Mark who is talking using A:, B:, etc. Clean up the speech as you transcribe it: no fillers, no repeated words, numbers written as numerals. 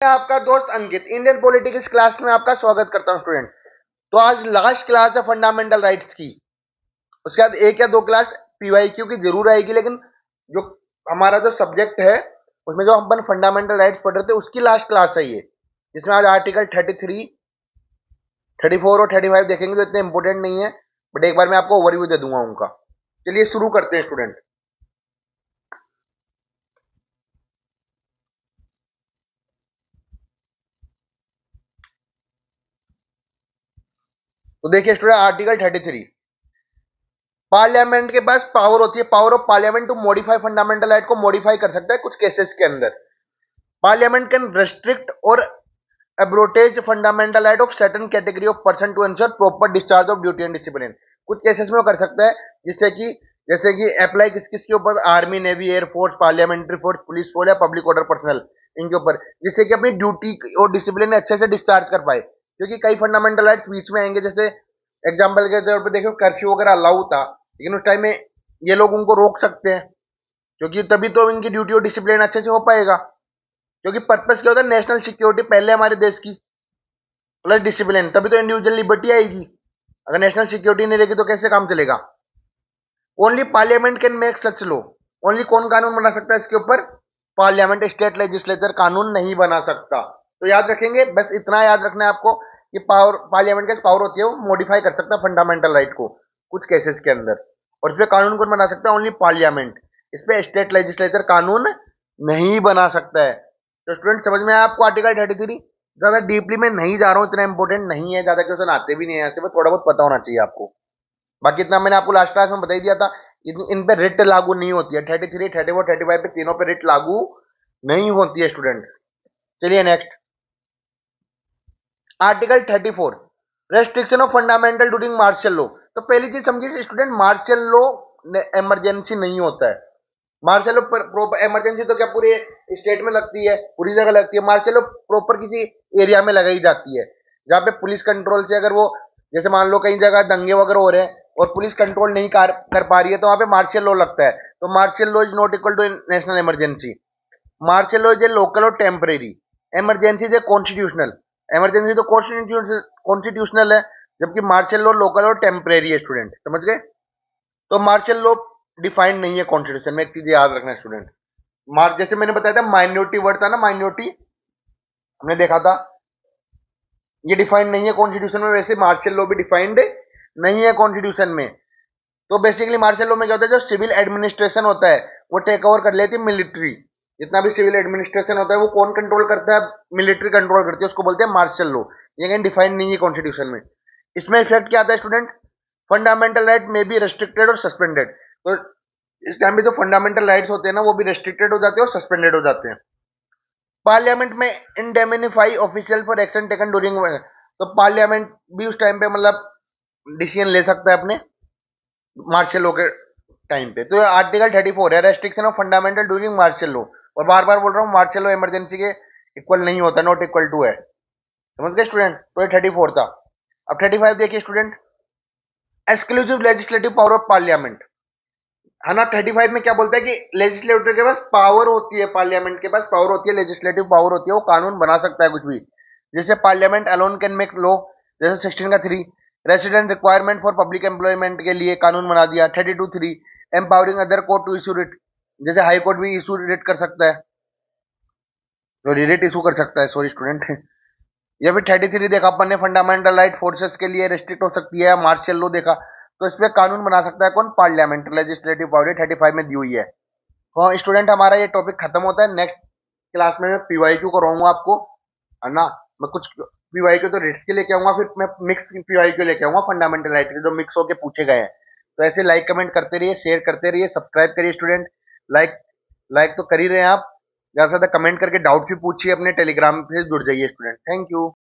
A: आपका दोस्त अंकित Indian politics class में आपका स्वागत करता हूं स्टूडेंट। तो आज लास्ट क्लास है फंडामेंटल राइट्स की। उसके बाद एक या दो क्लास पीवाईक्यू की जरूर आएगी, लेकिन जो हमारा जो सब्जेक्ट है उसमें जो अपन फंडामेंटल राइट्स पढ़ रहे थे उसकी लास्ट क्लास है ये, जिसमें आज आर्टिकल 33, 34 और 35 देखेंगे, जो इतने इंपॉर्टेंट नहीं है, बट एक बार मैं आपको ओवरव्यू दे दूंगा उनका। चलिए शुरू करते हैं स्टूडेंट। तो देखिए स्टूडेंट, आर्टिकल 33, पार्लियामेंट के पास पावर होती है, power of parliament to modify fundamental right को मॉडिफाई कर सकता है कुछ केसेस के अंदर। Parliament can restrict or abrogate fundamental right of certain category of person to ensure proper discharge of duty and discipline. कुछ केसेस में वो कर सकता है, जिससे कि जैसे कि अप्लाई किस किस के ऊपर, army, navy, air force, parliamentary force, police force या पब्लिक ऑर्डर पर्सनल, इनके ऊपर, जिससे कि अपनी ड्यूटी और डिसिप्लिन अच्छे से डिस्चार्ज कर पाए। क्योंकि कई फंडामेंटल राइट्स बीच में आएंगे, जैसे एग्जाम्पल के तौर पर देखो कर्फ्यू वगैरह अलाउ था, लेकिन उस टाइम में ये लोग उनको रोक सकते हैं, क्योंकि तभी तो इनकी ड्यूटी और डिसिप्लिन अच्छे से हो पाएगा। क्योंकि पर्पस क्या होता है, नेशनल सिक्योरिटी पहले हमारे देश की, प्लस डिसिप्लिन, तभी तो इंडिविजुअल लिबर्टी आएगी। अगर नेशनल सिक्योरिटी नहीं रहेगी तो कैसे काम चलेगा। Only parliament can make such law. Only कौन कानून बना सकता है इसके ऊपर? पार्लियामेंट, स्टेट लेजिस्लेचर कानून नहीं बना सकता। तो याद रखेंगे, बस इतना याद रखना है आपको कि पावर, पार्लियामेंट के पावर होती है, वो मॉडिफाई कर सकता है फंडामेंटल राइट को कुछ केसेस के अंदर। और इसमें कानून कौन बना सकता है? Only parliament. इस पे स्टेट लेजिस्लेचर कानून नहीं बना सकता है। तो स्टूडेंट समझ में आया आपको आर्टिकल 33? ज्यादा डीपली में नहीं जा रहा हूँ, इतना इंपॉर्टेंट नहीं है, ज्यादा क्वेश्चन आते भी नहीं है ऐसे, बस थोड़ा बहुत पता होना चाहिए आपको। बाकी इतना मैंने आपको लास्ट क्लास में बता ही दिया था। इन पे रिट लागू नहीं होती है, 33, 34, 35 पे तीनों पे रिट लागू नहीं होती है स्टूडेंट्स। चलिए next, article 34, restriction of fundamental during martial law. तो पहली चीज समझिए स्टूडेंट, मार्शल लॉ इमरजेंसी नहीं होता है। मार्शल लॉ प्रॉपर इमरजेंसी तो क्या पूरे स्टेट में लगती है, पूरी जगह लगती है। मार्शल लॉ प्रॉपर किसी एरिया में लगाई जाती है, जहां पे पुलिस कंट्रोल से, अगर वो जैसे मान लो कई जगह दंगे वगैरह हो रहे हैं और पुलिस कंट्रोल नहीं कर पा रही है, तो वहां पे मार्शल लॉ लगता है। तो martial law is not equal to national emergency. Martial law is a local और temporary, emergency is a constitutional. Emergency तो कॉन्स्टिट्यूशनल है, जबकि मार्शल लॉ लोकल और टेम्परेरी है स्टूडेंट, समझ गए। तो मार्शल लॉ डिफाइंड नहीं है कॉन्स्टिट्यूशन में, एक चीज याद रखना स्टूडेंट। जैसे मैंने बताया था माइनॉरिटी वर्ड था ना, माइनॉरिटी हमने देखा था, ये डिफाइंड नहीं है कॉन्स्टिट्यूशन में। वैसे मार्शल लॉ भी डिफाइंड नहीं है कॉन्स्टिट्यूशन में। तो बेसिकली मार्शल लॉ में क्या होता है, जो सिविल एडमिनिस्ट्रेशन होता है वो टेक ओवर कर लेती है मिलिट्री। जितना भी सिविल एडमिनिस्ट्रेशन होता है वो कौन कंट्रोल करता है? मिलिट्री कंट्रोल करती है, उसको बोलते हैं मार्शल लॉ। ये कहीं डिफाइंड नहीं है कॉन्स्टिट्यूशन में। इसमें इफेक्ट क्या आता है स्टूडेंट? फंडामेंटल राइट में बी रेस्ट्रिक्टेड और सस्पेंडेड। तो इस टाइम पे जो फंडामेंटल राइट्स होते हैं ना, वो भी रेस्ट्रिक्टेड हो जाते हैं और सस्पेंडेड हो जाते हैं। पार्लियामेंट में indemnify official for action taken during, तो पार्लियामेंट भी उस टाइम पे मतलब डिसीजन ले सकता है अपने मार्शल लॉ के टाइम पे। तो आर्टिकल 34 है, restriction of fundamental during martial law. और बार बार बोल रहा हूँ, मार्शल लॉ इमरजेंसी के इक्वल नहीं होता, नॉट इक्वल टू है, समझ गए स्टूडेंट। तो ये 34 था। अब 35 देखिए student, exclusive legislative power of parliament, है ना। 35 में क्या बोलता है कि लेजिस्लेटर के पास पावर होती है, पार्लियामेंट के पास पावर होती है, लेजिस्लेटिव पावर होती है, वो कानून बना सकता है कुछ भी। जैसे parliament alone can make law, जैसे 16 का 3, resident requirement for public employment के लिए कानून बना दिया। 32(3), empowering other court to issue writ, जैसे हाई कोर्ट भी इशू रिट कर सकता है, तो रिट इशू कर सकता है, सॉरी स्टूडेंट। या फिर 33 देखा अपन ने, फंडामेंटल राइट फोर्सेस के लिए रेस्ट्रिक्ट हो सकती है, मार्शल लॉ देखा। तो इस पे कानून बना सकता है कौन? पार्लियामेंट, लेजिस्लेटिव पावर 35 में दी हुई है। तो स्टूडेंट हमारा ये टॉपिक खत्म होता है। नेक्स्ट क्लास में मैं पीवाईक्यू कराऊंगा आपको, है ना। मैं कुछ पीवाईक्यू तो रेट्स के लेके आऊंगा, फिर मैं मिक्स पीवाईक्यू लेके आऊंगा फंडामेंटल राइट के, जो मिक्स होके पूछे गए हैं। तो ऐसे लाइक कमेंट करते रहिए, शेयर करते रहिए, सब्सक्राइब करिए स्टूडेंट। लाइक लाइक तो कर ही रहे हैं आप, ज्यादा से ज्यादा कमेंट करके डाउट भी पूछिए, अपने टेलीग्राम से जुड़ जाइए स्टूडेंट। Thank you.